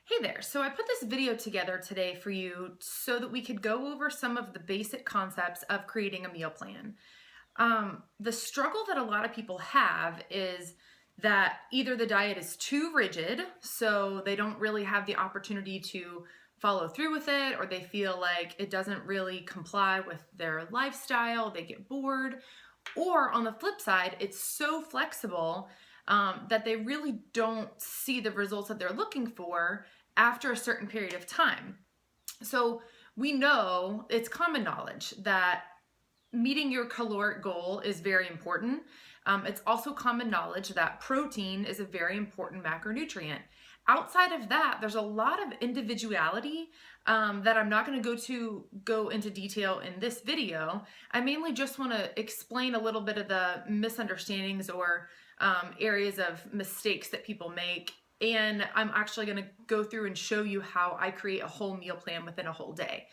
Hey there, so I put this video together today for you so that we could go over some of the basic concepts of creating a meal plan. The struggle that a lot of people have is that either the diet is too rigid, so they don't really have the opportunity to follow through with it, or they feel like it doesn't really comply with their lifestyle, they get bored, or on the flip side, it's so flexible that they really don't see the results that they're looking for after a certain period of time. So we know it's common knowledge that meeting your caloric goal is very important. It's also common knowledge that protein is a very important macronutrient. Outside of that, there's a lot of individuality that I'm not going to go into detail in this video. I mainly just want to explain a little bit of the misunderstandings or areas of mistakes that people make. And I'm actually going to go through and show you how I create a whole meal plan within a whole day.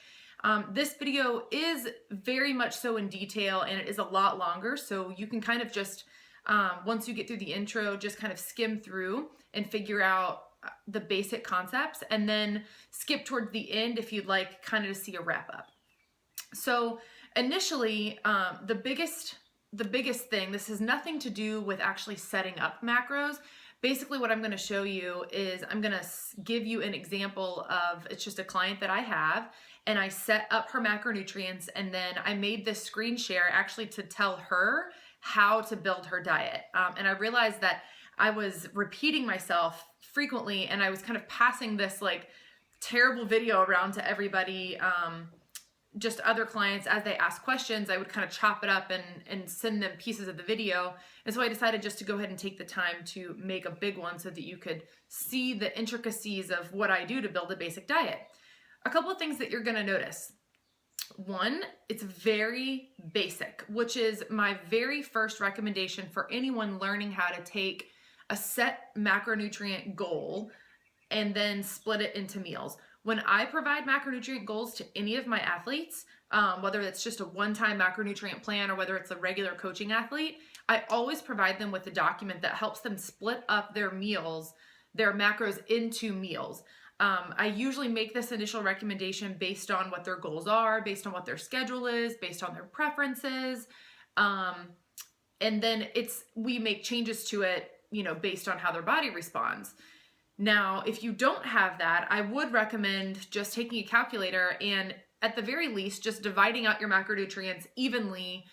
This video is very much so in detail and it is a lot longer, so you can kind of just, once you get through the intro, just kind of skim through and figure out the basic concepts and then skip towards the end if you'd like kind of to see a wrap up. So initially, the biggest thing, this has nothing to do with actually setting up macros. Basically what I'm going to show you is I'm going to give you an example of, it's just a client that I have, and I set up her macronutrients, and then I made this screen share actually to tell her how to build her diet. And I realized that I was repeating myself frequently, and I was kind of passing this like terrible video around to everybody, just other clients. As they ask questions, I would kind of chop it up and send them pieces of the video. And so I decided just to go ahead and take the time to make a big one so that you could see the intricacies of what I do to build a basic diet. A couple of things that you're going to notice. One, it's very basic, which is my very first recommendation for anyone learning how to take a set macronutrient goal and then split it into meals. When I provide macronutrient goals to any of my athletes, whether it's just a one-time macronutrient plan or whether it's a regular coaching athlete, I always provide them with a document that helps them split up their meals, their macros into meals. I usually make this initial recommendation based on what their goals are, based on what their schedule is, based on their preferences. And then we make changes to it, based on how their body responds. Now, if you don't have that, I would recommend just taking a calculator and at the very least, just dividing out your macronutrients evenly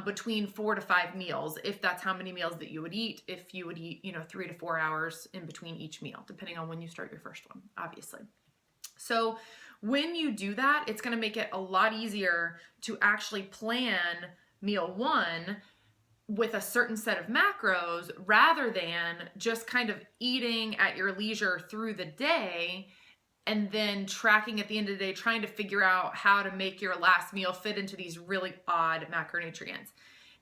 between 4 to 5 meals, if that's how many meals that you would eat, if you would eat, 3 to 4 hours in between each meal, depending on when you start your first one, obviously. So when you do that, it's going to make it a lot easier to actually plan meal one with a certain set of macros rather than just kind of eating at your leisure through the day and then tracking at the end of the day, trying to figure out how to make your last meal fit into these really odd macronutrients.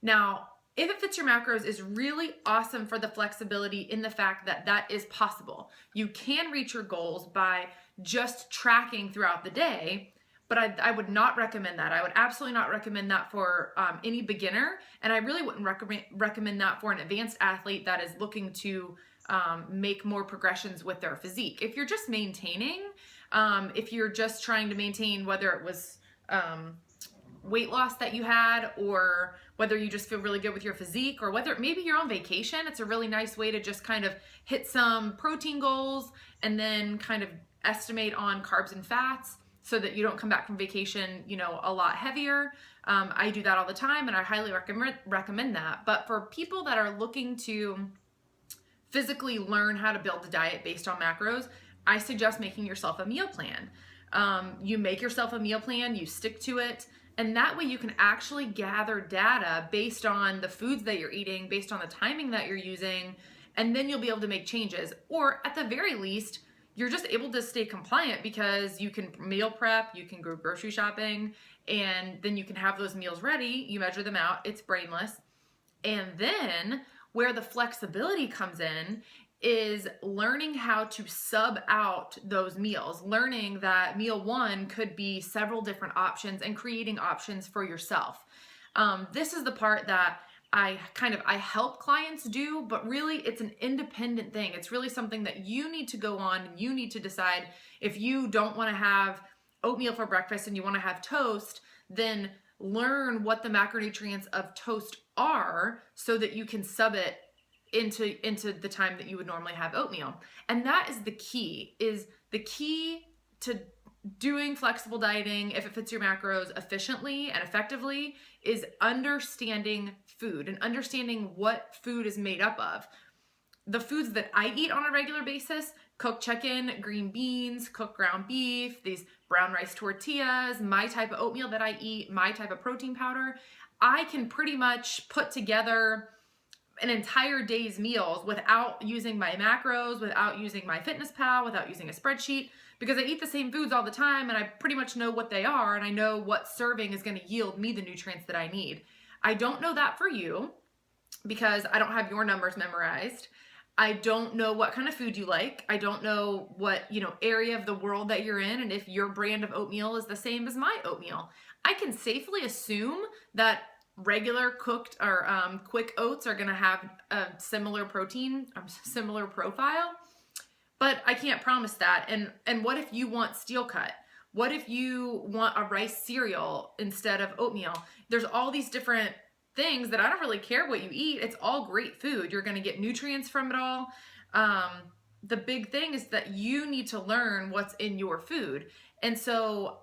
Now, if it fits your macros is really awesome for the flexibility in the fact that that is possible. You can reach your goals by just tracking throughout the day, but I would not recommend that. I would absolutely not recommend that for any beginner, and I really wouldn't recommend that for an advanced athlete that is looking to make more progressions with their physique. If you're just maintaining, if you're just trying to maintain whether it was weight loss that you had or whether you just feel really good with your physique or whether maybe you're on vacation, it's a really nice way to just kind of hit some protein goals and then kind of estimate on carbs and fats so that you don't come back from vacation, a lot heavier. I do that all the time and I highly recommend that. But for people that are looking to physically learn how to build a diet based on macros, I suggest making yourself a meal plan. You make yourself a meal plan, you stick to it, and that way you can actually gather data based on the foods that you're eating, based on the timing that you're using, and then you'll be able to make changes. Or at the very least, you're just able to stay compliant because you can meal prep, you can go grocery shopping, and then you can have those meals ready. You measure them out, it's brainless. And then where the flexibility comes in is learning how to sub out those meals, learning that meal one could be several different options and creating options for yourself. This is the part that I help clients do, but really it's an independent thing. It's really something that you need to go on and you need to decide. If you don't want to have oatmeal for breakfast and you want to have toast, then learn what the macronutrients of toast are so that you can sub it into the time that you would normally have oatmeal. And that is the key to doing flexible dieting, if it fits your macros efficiently and effectively, is understanding food and understanding what food is made up of. The foods that I eat on a regular basis: cooked chicken, green beans, cooked ground beef, these brown rice tortillas, my type of oatmeal that I eat, my type of protein powder. I can pretty much put together an entire day's meals without using my macros, without using MyFitnessPal, without using a spreadsheet, because I eat the same foods all the time and I pretty much know what they are and I know what serving is going to yield me the nutrients that I need. I don't know that for you because I don't have your numbers memorized. I don't know what kind of food you like. I don't know what, area of the world that you're in and if your brand of oatmeal is the same as my oatmeal. I can safely assume that regular cooked or quick oats are going to have a similar protein, similar profile, but I can't promise that. And what if you want steel cut? What if you want a rice cereal instead of oatmeal? There's all these different things that I don't really care what you eat. It's all great food. You're going to get nutrients from it all. The big thing is that you need to learn what's in your food. And so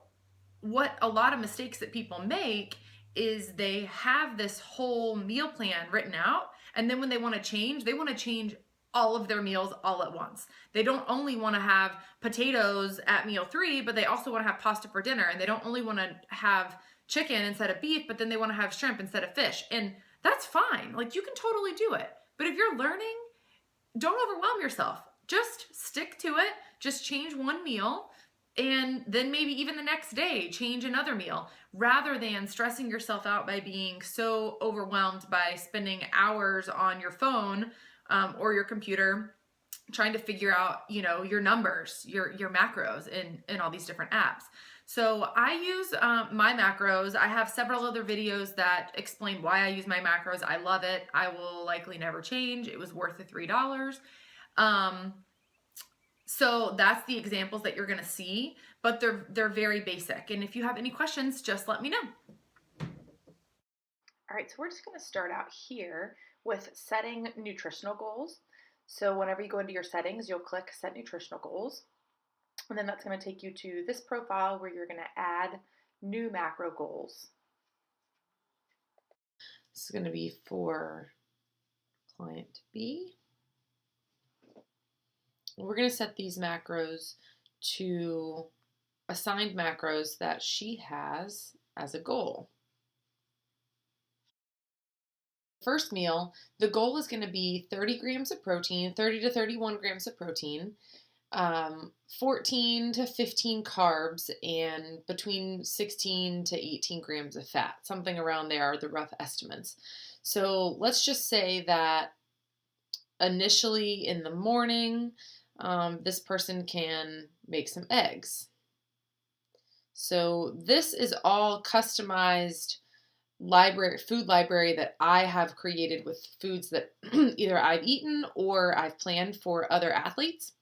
what a lot of mistakes that people make is they have this whole meal plan written out, and then when they want to change all of their meals all at once. They don't only want to have potatoes at meal 3, but they also want to have pasta for dinner, and they don't only want to have chicken instead of beef, but then they want to have shrimp instead of fish. And that's fine. Like, you can totally do it. But if you're learning, don't overwhelm yourself. Just stick to it. Just change one meal, and then maybe even the next day change another meal, rather than stressing yourself out by being so overwhelmed by spending hours on your phone or your computer trying to figure out, your numbers, your macros in all these different apps. So I use my macros. I have several other videos that explain why I use my macros. I love it. I will likely never change. It was worth the $3. So that's the examples that you're going to see, but they're very basic. And if you have any questions, just let me know. All right, so we're just going to start out here with setting nutritional goals. So whenever you go into your settings, you'll click Set Nutritional Goals. And then that's going to take you to this profile where you're going to add new macro goals. This is going to be for client B. We're going to set these macros to assigned macros that she has as a goal. First meal, the goal is going to be 30 grams of protein, 30 to 31 grams of protein, 14 to 15 carbs, and between 16 to 18 grams of fat. Something around there are the rough estimates. So let's just say that initially in the morning, this person can make some eggs. So this is all customized food library that I have created with foods that either I've eaten or I've planned for other athletes.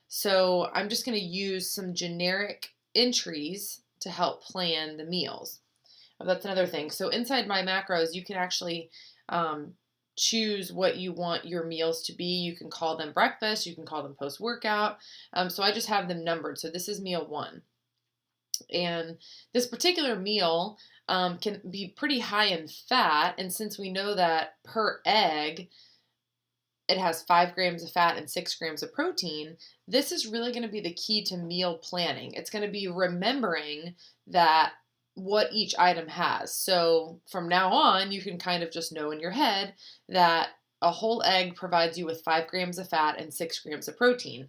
So I'm just going to use some generic entries to help plan the meals. That's another thing. So inside my macros, you can actually choose what you want your meals to be. You can call them breakfast, you can call them post-workout. So I just have them numbered. So this is meal 1. And this particular meal can be pretty high in fat. And since we know that per egg, it has 5 grams of fat and 6 grams of protein, this is really going to be the key to meal planning. It's going to be remembering that what each item has. So from now on, you can kind of just know in your head that a whole egg provides you with 5 grams of fat and 6 grams of protein.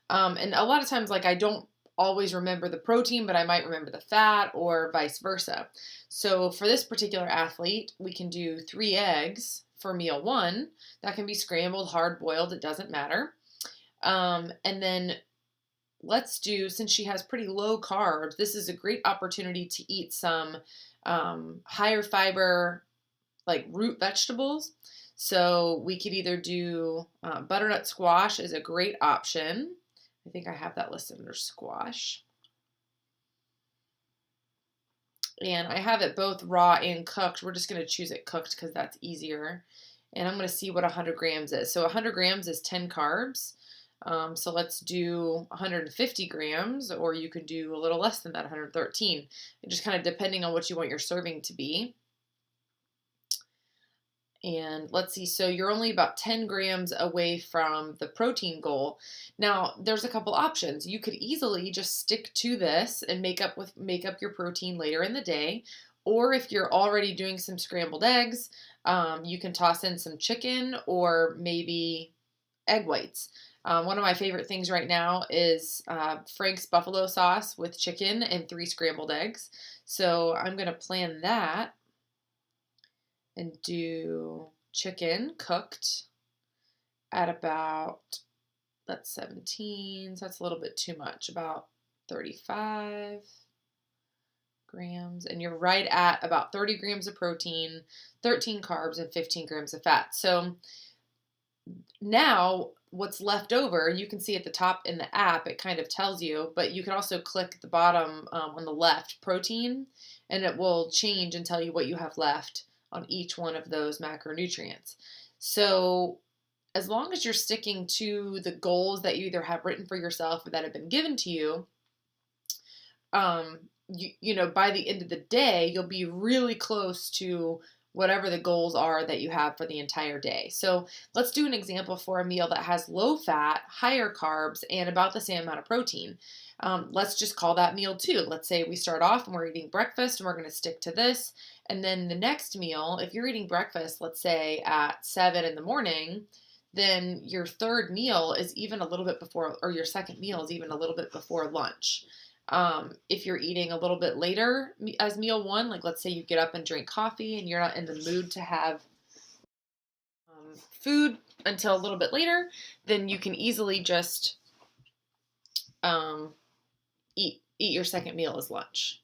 And a lot of times, I don't always remember the protein, but I might remember the fat or vice versa. So for this particular athlete, we can do 3 eggs for meal 1. That can be scrambled, hard boiled, it doesn't matter. And then let's do, since she has pretty low carbs, this is a great opportunity to eat some higher fiber like root vegetables. So we could either do butternut squash is a great option. I think I have that listed under squash. And I have it both raw and cooked. We're just going to choose it cooked because that's easier. And I'm going to see what 100 grams is. So 100 grams is 10 carbs. So let's do 150 grams, or you could do a little less than that, 113. Just kind of depending on what you want your serving to be. And let's see, so you're only about 10 grams away from the protein goal. Now, there's a couple options. You could easily just stick to this and make up your protein later in the day. Or if you're already doing some scrambled eggs, you can toss in some chicken or maybe egg whites. One of my favorite things right now is Frank's buffalo sauce with chicken and 3 scrambled eggs. So I'm going to plan that and do chicken cooked at about, that's 17, so that's a little bit too much, about 35 grams. And you're right at about 30 grams of protein, 13 carbs, and 15 grams of fat. So now what's left over, you can see at the top in the app, it kind of tells you, but you can also click at the bottom on the left, protein, and it will change and tell you what you have left on each one of those macronutrients. So as long as you're sticking to the goals that you either have written for yourself or that have been given to you, you know, by the end of the day, you'll be really close to whatever the goals are that you have for the entire day. So let's do an example for a meal that has low fat, higher carbs, and about the same amount of protein. Let's just call that meal 2. Let's say we start off and we're eating breakfast and we're going to stick to this. And then the next meal, if you're eating breakfast, let's say at 7 in the morning, then your third meal is even a little bit before, or your second meal is even a little bit before lunch. If you're eating a little bit later as meal 1, like let's say you get up and drink coffee and you're not in the mood to have food until a little bit later, then you can easily just eat your second meal as lunch.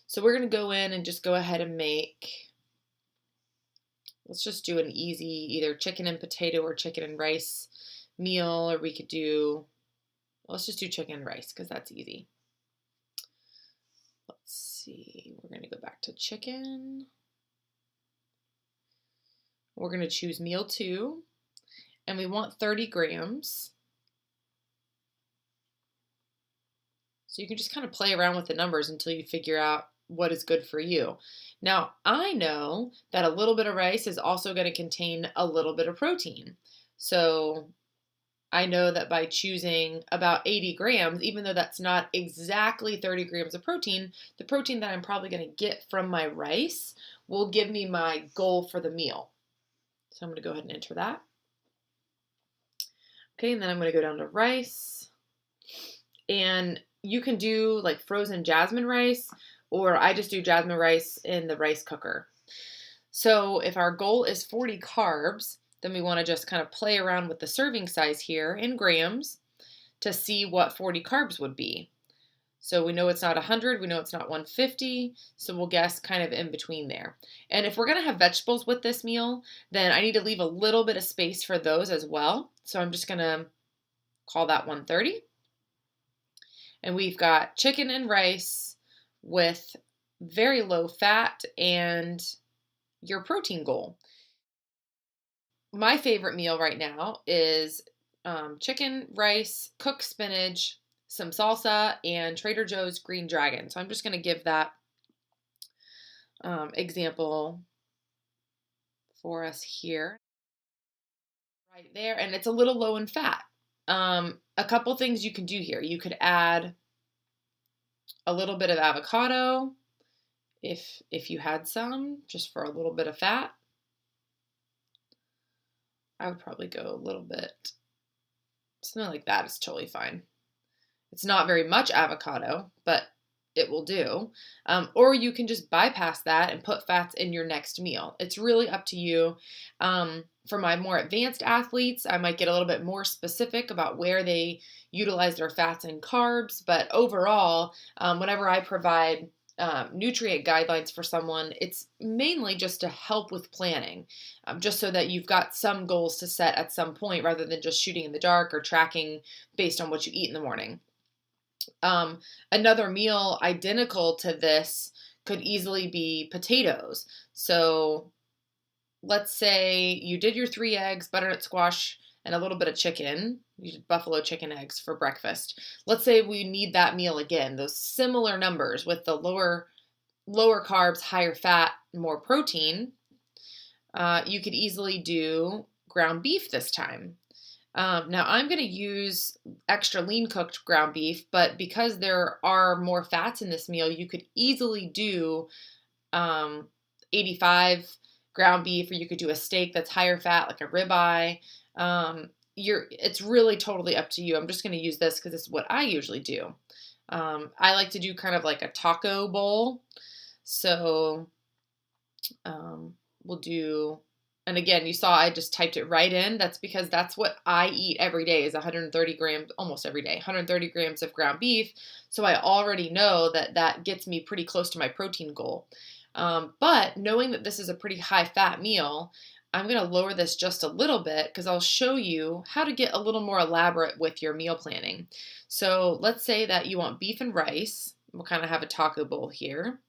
So we're going to go in and just go ahead and let's just do an easy either chicken and potato or chicken and rice meal, or we could do, let's just do chicken and rice because that's easy. Let's see, we're going to go back to chicken. We're going to choose meal 2, and we want 30 grams. So you can just kind of play around with the numbers until you figure out what is good for you. Now, I know that a little bit of rice is also going to contain a little bit of protein. So I know that by choosing about 80 grams, even though that's not exactly 30 grams of protein, the protein that I'm probably going to get from my rice will give me my goal for the meal. So I'm going to go ahead and enter that. Okay, and then I'm going to go down to rice. And you can do like frozen jasmine rice, or I just do jasmine rice in the rice cooker. So if our goal is 40 carbs, then we want to just kind of play around with the serving size here in grams to see what 40 carbs would be. So we know it's not 100, we know it's not 150, so we'll guess kind of in between there. And if we're going to have vegetables with this meal, then I need to leave a little bit of space for those as well. So I'm just going to call that 130. And we've got chicken and rice with very low fat and your protein goal. My favorite meal right now is chicken, rice, cooked spinach, some salsa, and Trader Joe's Green Dragon. So I'm just going to give that example for us here. Right there, and it's a little low in fat. A couple things you can do here. You could add a little bit of avocado if you had some, just for a little bit of fat. I would probably go a little bit, something like that is totally fine. It's not very much avocado, but it will do. Or you can just bypass that and put fats in your next meal. It's really up to you. For my more advanced athletes, I might get a little bit more specific about where they utilize their fats and carbs. But overall, whenever I provide nutrient guidelines for someone, it's mainly just to help with planning, just so that you've got some goals to set at some point rather than just shooting in the dark or tracking based on what you eat in the morning. Um, Another meal identical to this could easily be potatoes. So let's say you did your 3 eggs, butternut squash, and a little bit of chicken. You did buffalo chicken eggs for breakfast. Let's say we need that meal again, those similar numbers with the lower carbs, higher fat, more protein. You could easily do ground beef this time. Now I'm going to use extra lean cooked ground beef, but because there are more fats in this meal, you could easily do 85 ground beef, or you could do a steak that's higher fat, like a ribeye. It's really totally up to you. I'm just going to use this because it's what I usually do. I like to do kind of like a taco bowl. So we'll do, and again, you saw I just typed it right in. That's because that's what I eat every day is 130 grams, almost every day, 130 grams of ground beef. So I already know that that gets me pretty close to my protein goal. But knowing that this is a pretty high fat meal, I'm going to lower this just a little bit because I'll show you how to get a little more elaborate with your meal planning. So let's say that you want beef and rice. We'll kind of have a taco bowl here.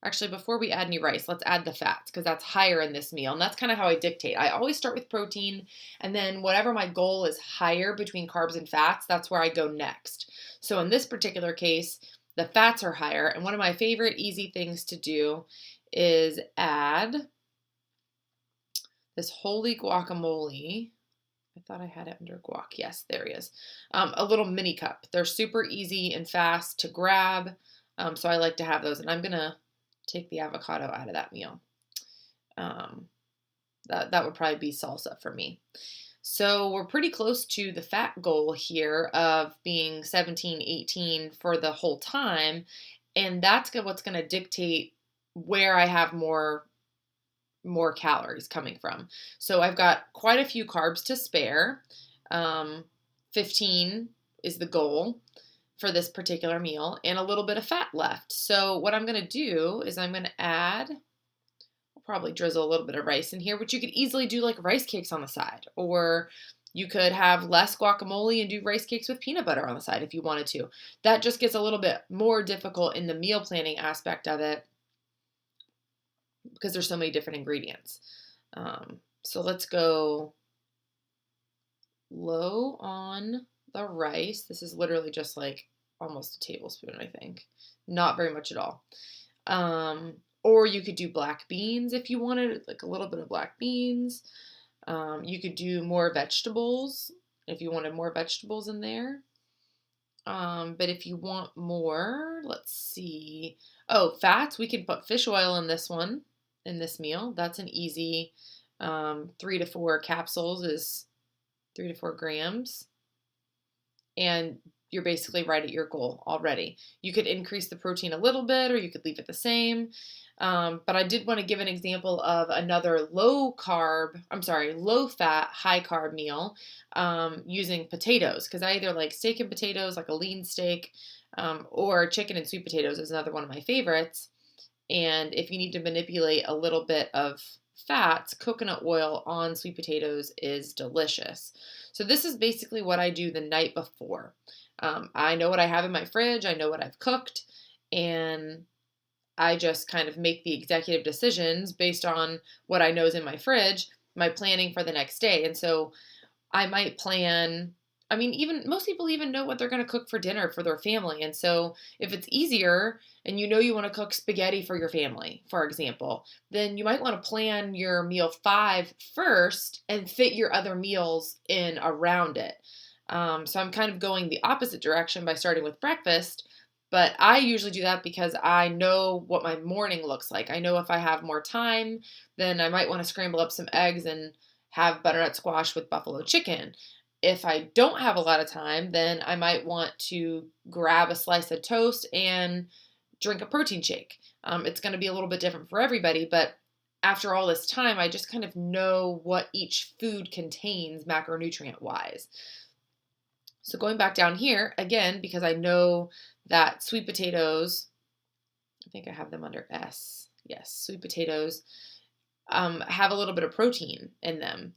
Actually, before we add any rice, let's add the fats because that's higher in this meal. And that's kind of how I dictate. I always start with protein, and then whatever my goal is higher between carbs and fats, that's where I go next. So in this particular case, the fats are higher. And one of my favorite easy things to do is add this holy guacamole. I thought I had it under guac. Yes, there he is. A little mini cup. They're super easy and fast to grab. So I like to have those. And I'm going to take the avocado out of that meal. That would probably be salsa for me. So we're pretty close to the fat goal here of being 17, 18 for the whole time. And that's what's going to dictate where I have more calories coming from. So I've got quite a few carbs to spare. 15 is the goal for this particular meal, and a little bit of fat left. So what I'm going to do is I'm going to add, I'll probably drizzle a little bit of rice in here, but you could easily do like rice cakes on the side, or you could have less guacamole and do rice cakes with peanut butter on the side if you wanted to. That just gets a little bit more difficult in the meal planning aspect of it because there's so many different ingredients. So let's go low on the rice. This is literally just like almost a tablespoon, I think. Not very much at all. Or you could do black beans if you wanted, like a little bit of black beans. You could do more vegetables if you wanted more vegetables in there. But if you want more, let's see. Oh, fats, we can put fish oil in this one, in this meal. That's an easy 3 to 4 capsules is 3 to 4 grams. And you're basically right at your goal already. You could increase the protein a little bit, or you could leave it the same. But I did want to give an example of another low fat, high carb meal using potatoes, because I either like steak and potatoes, like a lean steak, or chicken and sweet potatoes is another one of my favorites. And if you need to manipulate a little bit of fats, coconut oil on sweet potatoes is delicious. So this is basically what I do the night before. I know what I have in my fridge. I know what I've cooked, and I just kind of make the executive decisions based on what I know is in my fridge, my planning for the next day. And so I might plan, I mean, even most people even know what they're going to cook for dinner for their family. And so if it's easier and you know you want to cook spaghetti for your family, for example, then you might want to plan your meal 5 first and fit your other meals in around it. So I'm kind of going the opposite direction by starting with breakfast, but I usually do that because I know what my morning looks like. I know if I have more time, then I might want to scramble up some eggs and have butternut squash with buffalo chicken. If I don't have a lot of time, then I might want to grab a slice of toast and drink a protein shake. It's going to be a little bit different for everybody, but after all this time, I just kind of know what each food contains macronutrient-wise. So going back down here, again, because I know that sweet potatoes I think I have them under S. Yes, sweet potatoes have a little bit of protein in them.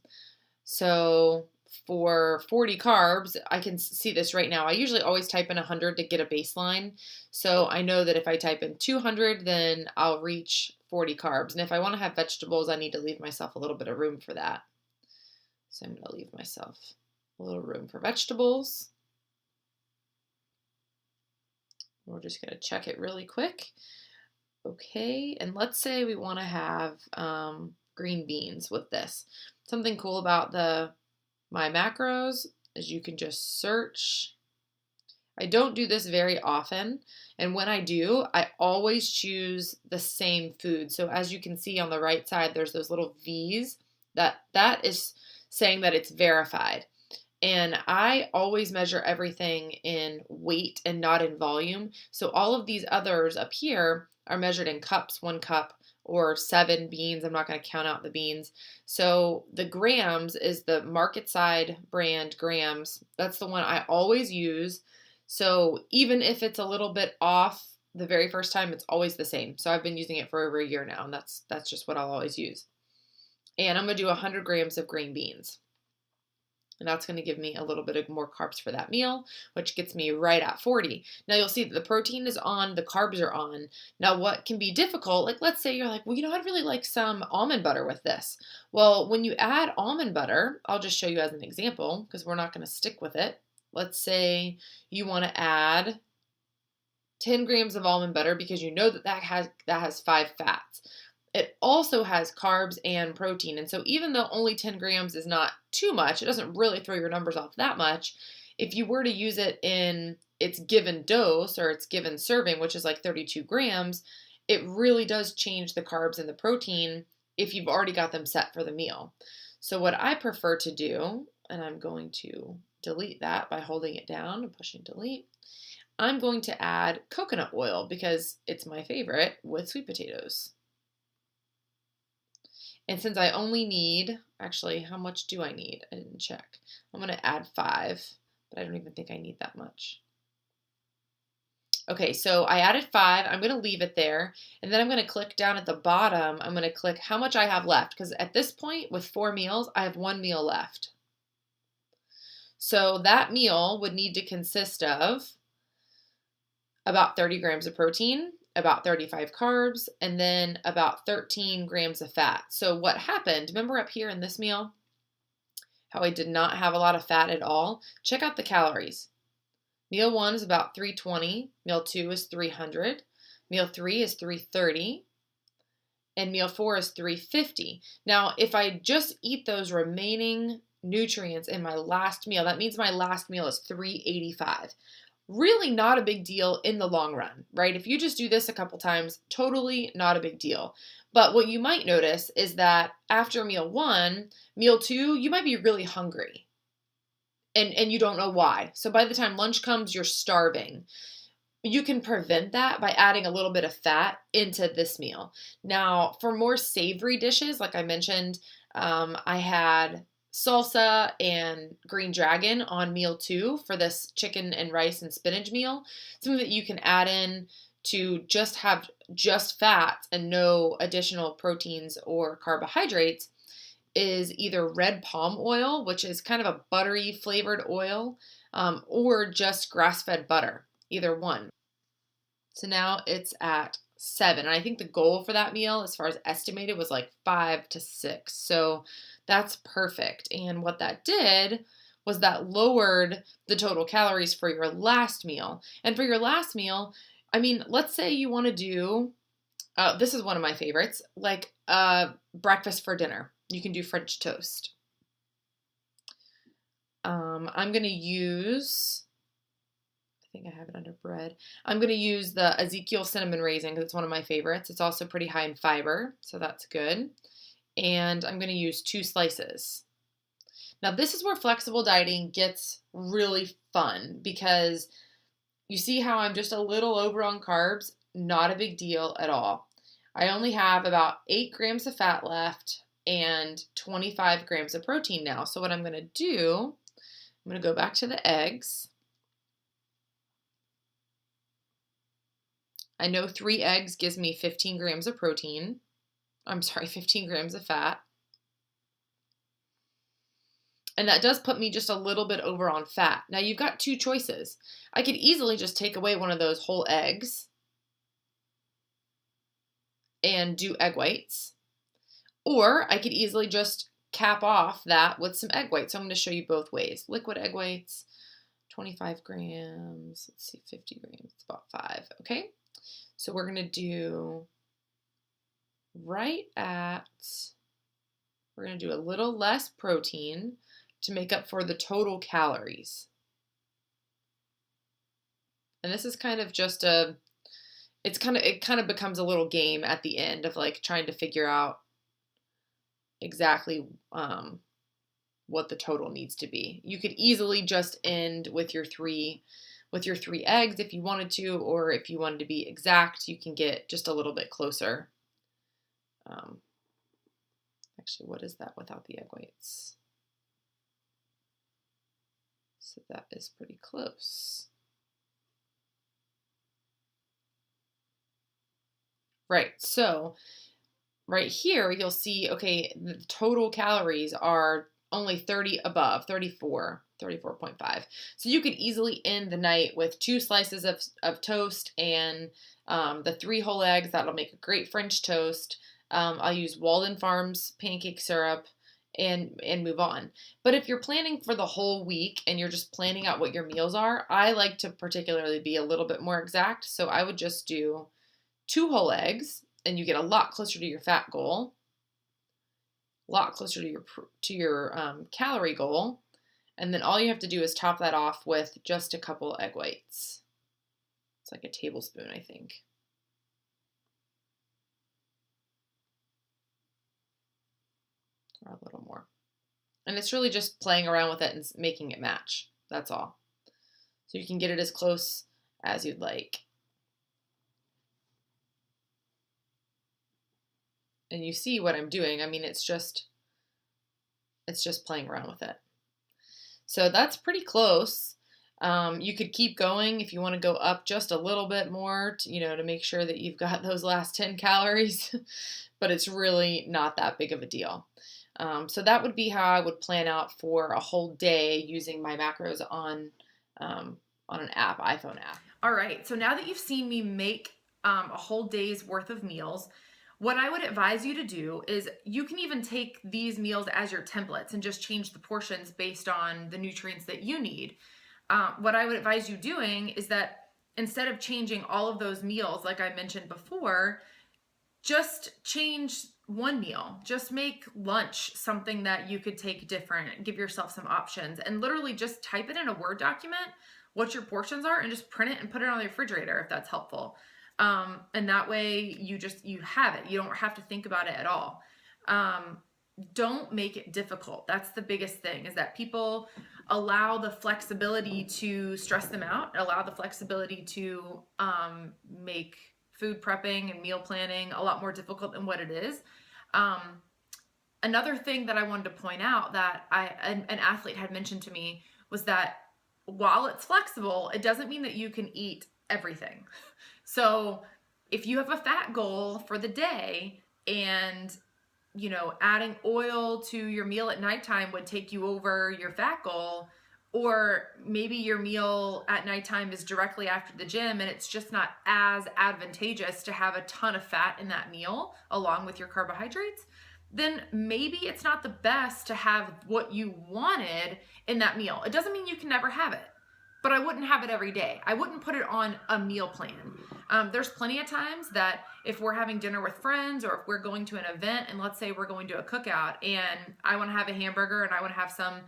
So for 40 carbs, I can see this right now. I usually always type in 100 to get a baseline. So I know that if I type in 200, then I'll reach 40 carbs. And if I want to have vegetables, I need to leave myself a little bit of room for that. So I'm going to leave myself a little room for vegetables. We're just going to check it really quick. Okay, and let's say we want to have green beans with this. Something cool about my macros is you can just search. I don't do this very often, and when I do, I always choose the same food. So as you can see on the right side, there's those little V's. That is saying that it's verified. And I always measure everything in weight and not in volume. So all of these others up here are measured in cups, 1 cup, or 7 beans. I'm not going to count out the beans. So the grams is the market side brand grams. That's the one I always use. So even if it's a little bit off the very first time, it's always the same. So I've been using it for over a year now, and that's just what I'll always use. And I'm going to do 100 grams of green beans. And that's going to give me a little bit of more carbs for that meal, which gets me right at 40. Now you'll see that the protein is on, the carbs are on. Now what can be difficult, like let's say you're like, well, I'd really like some almond butter with this. Well, when you add almond butter, I'll just show you as an example because we're not going to stick with it. Let's say you want to add 10 grams of almond butter because you know that has 5 fats. It also has carbs and protein. And so even though only 10 grams is not too much, it doesn't really throw your numbers off that much. If you were to use it in its given dose or its given serving, which is like 32 grams, it really does change the carbs and the protein if you've already got them set for the meal. So what I prefer to do, and I'm going to delete that by holding it down and pushing delete, I'm going to add coconut oil because it's my favorite with sweet potatoes. And since I only need, actually, how much do I need? I didn't check. I'm going to add 5, but I don't even think I need that much. Okay, so I added 5. I'm going to leave it there. And then I'm going to click down at the bottom. I'm going to click how much I have left. Because at this point, with 4 meals, I have 1 meal left. So that meal would need to consist of about 30 grams of protein, about 35 carbs, and then about 13 grams of fat. So what happened, remember up here in this meal, how I did not have a lot of fat at all? Check out the calories. Meal 1 is about 320, meal 2 is 300, meal 3 is 330, and meal 4 is 350. Now, if I just eat those remaining nutrients in my last meal, that means my last meal is 385. Really not a big deal in the long run, right? If you just do this a couple times, totally not a big deal. But what you might notice is that after meal 1, meal 2, you might be really hungry and you don't know why. So by the time lunch comes, you're starving. You can prevent that by adding a little bit of fat into this meal. Now, for more savory dishes, like I mentioned, I had salsa and green dragon on meal 2 for this chicken and rice and spinach meal. Something that you can add in to just have just fats and no additional proteins or carbohydrates is either red palm oil, which is kind of a buttery flavored oil, or just grass-fed butter, either one. So now it's at 7. And I think the goal for that meal, as far as estimated, was like 5 to 6. So that's perfect. And what that did was that lowered the total calories for your last meal. And for your last meal, I mean, let's say you want to do, this is one of my favorites, like breakfast for dinner. You can do French toast. I'm going to use, I think I have it under bread. I'm going to use the Ezekiel cinnamon raisin because it's one of my favorites. It's also pretty high in fiber, so that's good. And I'm going to use 2 slices. Now this is where flexible dieting gets really fun because you see how I'm just a little over on carbs? Not a big deal at all. I only have about 8 grams of fat left and 25 grams of protein now. So what I'm going to do, I'm going to go back to the eggs. I know 3 eggs gives me 15 grams of protein. I'm sorry, 15 grams of fat. And that does put me just a little bit over on fat. Now you've got 2 choices. I could easily just take away one of those whole eggs and do egg whites. Or I could easily just cap off that with some egg whites. So I'm going to show you both ways. Liquid egg whites, 25 grams. Let's see, 50 grams. It's about 5. Okay. So we're going to do we're going to do a little less protein to make up for the total calories. And this is kind of just it kind of becomes a little game at the end of like trying to figure out exactly what the total needs to be. You could easily just end with your three eggs if you wanted to, or if you wanted to be exact, you can get just a little bit closer. Actually, what is that without the egg whites? So that is pretty close. Right, so right here you'll see, okay, the total calories are only 30 above, 34.5. So you could easily end the night with 2 slices of toast and the 3 whole eggs. That'll make a great French toast. I'll use Walden Farms pancake syrup and move on. But if you're planning for the whole week and you're just planning out what your meals are, I like to particularly be a little bit more exact. So I would just do 2 whole eggs, and you get a lot closer to your fat goal, a lot closer to your calorie goal, and then all you have to do is top that off with just a couple egg whites. It's like a tablespoon, I think. Or a little more. And it's really just playing around with it and making it match. That's all. So you can get it as close as you'd like. And you see what I'm doing. I mean, it's just playing around with it. So that's pretty close. You could keep going if you want to go up just a little bit more to make sure that you've got those last 10 calories, but it's really not that big of a deal. So that would be how I would plan out for a whole day using my macros on an app, iPhone app. All right, so now that you've seen me make a whole day's worth of meals, what I would advise you to do is you can even take these meals as your templates and just change the portions based on the nutrients that you need. What I would advise you doing is that instead of changing all of those meals, like I mentioned before, just change one meal. Just make lunch something that you could take different, give yourself some options, and literally just type it in a Word document what your portions are and just print it and put it on the refrigerator if that's helpful. And that way you have it. You don't have to think about it at all. Don't make it difficult. That's the biggest thing, is that people allow the flexibility to stress them out, allow the flexibility to make food prepping and meal planning a lot more difficult than what it is. Another thing that I wanted to point out that an athlete had mentioned to me was that while it's flexible, it doesn't mean that you can eat everything. So if you have a fat goal for the day and adding oil to your meal at nighttime would take you over your fat goal, or maybe your meal at nighttime is directly after the gym and it's just not as advantageous to have a ton of fat in that meal along with your carbohydrates, then maybe it's not the best to have what you wanted in that meal. It doesn't mean you can never have it, but I wouldn't have it every day. I wouldn't put it on a meal plan. There's plenty of times that if we're having dinner with friends or if we're going to an event and let's say we're going to a cookout and I want to have a hamburger and I want to have some,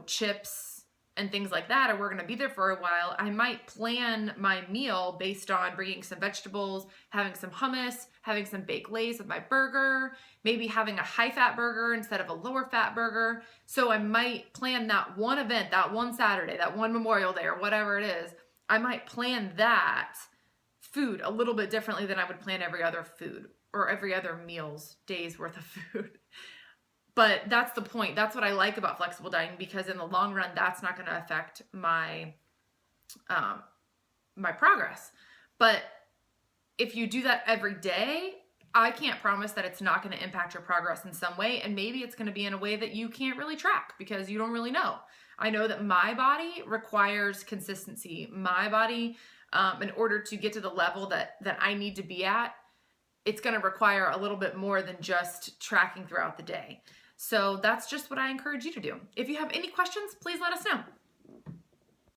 chips and things like that, or we're going to be there for a while, I might plan my meal based on bringing some vegetables, having some hummus, having some baked lays with my burger, maybe having a high-fat burger instead of a lower-fat burger. So I might plan that one event, that one Saturday, that one Memorial Day, or whatever it is. I might plan that food a little bit differently than I would plan every other food or every other day's worth of food. But that's the point. That's what I like about flexible dieting, because in the long run, that's not going to affect my my progress. But if you do that every day, I can't promise that it's not going to impact your progress in some way. And maybe it's going to be in a way that you can't really track because you don't really know. I know that my body requires consistency. My body, in order to get to the level that I need to be at, it's going to require a little bit more than just tracking throughout the day. So that's just what I encourage you to do. If you have any questions, please let us know.